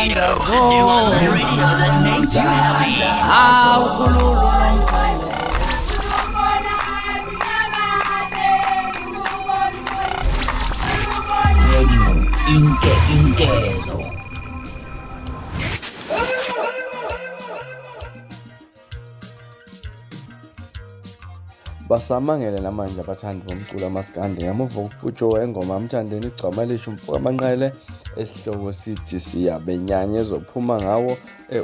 radio. You want the radio that makes you happy. Inkezo. Basamangele namanje abathandi bomculo amaskandi ngemuva kokuputshwa engoma Mthandeni igcoma lisho umfoka amanqele esihloko sithi siyabenyanya ezophuma ngawo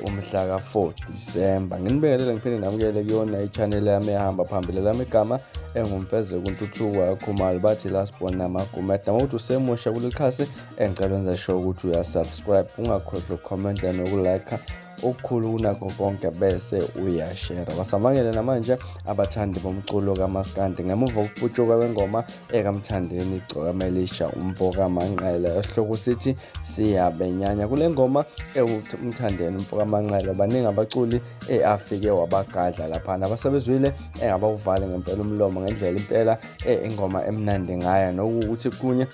umhla ka4 December. Nginibingelela ngiphinde namukele kuyona ichannel yami ehamba phambili lami igama engumfeze kuntuthuko yakhumali bathi last born namagumeda mawuthi usemusha kulikhasi engicela wenza sure ukuthi uyasubscribe ungakhohlwa ucomment nokulike okukhulu kunakho konke bese uyashare. Basamangele namanje abathandi bomculo kaMaskandi ngemuva kokuputshwa kwengoma kaMthandeni igcoma elisha umfoka amanqele esihloko sithi siyabenyanya. Kule ngoma uMthandeni umfoka amanqele baningi abaculi afike wabagadla lapha abasebezwile engabawuvale ngempela umlomo ngendlela impela ingoma emnandi ngaya nokuthi kunye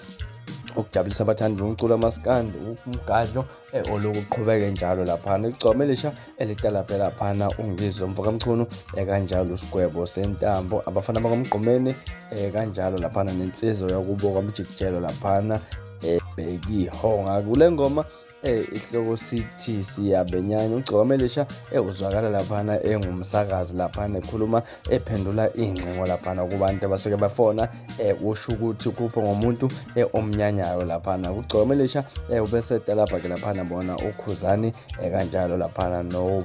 ukujabulisa abathandi bomculo amaskandi umgadlo olokuqhubeka njalo lapha igcoma elisha litalabha lapha ungizwe umfoka mchunu kanjalo uSgwebo sentambo abafana bakamgomeni kanjalo lapha nensizwa yakubo kwamjikijelo lapha Bhekihonga. Kule ngoma ihloko sithi siyabenyanya ugcoma elisha uzwakala lapha engumsakazi lapha ekhuluma ephendula ingcingo lapha kubantu abasuke bafona usho ukuthi kupho ngomuntu omnyanyayo lapha ugcoma elisha ubese litalabha ke lapha bona uKhuzani kanjalo lapha no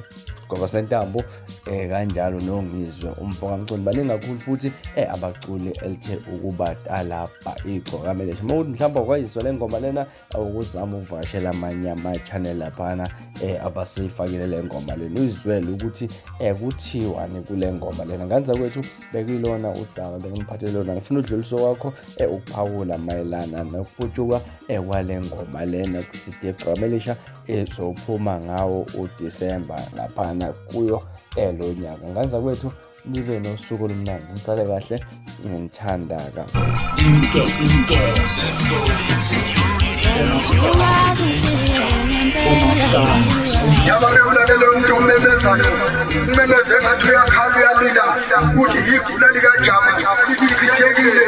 Sgwebo sentambo kanjalo noNgizwe umfoka mcuni baningi kakhulu futhi abaculi elithe ukuba litalabha igcoma elisha. Mawuthi mhlawumbe kwayizwa le ngoma lena ukuzama ukuvakashela amanye ama-channel lapha abaseyifakile le ngoma lena uzizwele ukuthi kuthiwani kule ngoma lena. Nganza kwethu bekuyilona udaba bengiphathele lona ngifuna udluliso wakho ukuphawula mayelana nokuputshwa kwale ngoma lena kusithi igcoma elisha ezophuma ngawo uDecember lapha kuyo lo nyaka. Nganza kwethu nibe nosuku olumnandi nisale kahle ngithanda yabareulakele umuntu umemezayo umemeze ngathi uyakhala uyalila ukuthi igula likajama lichithekile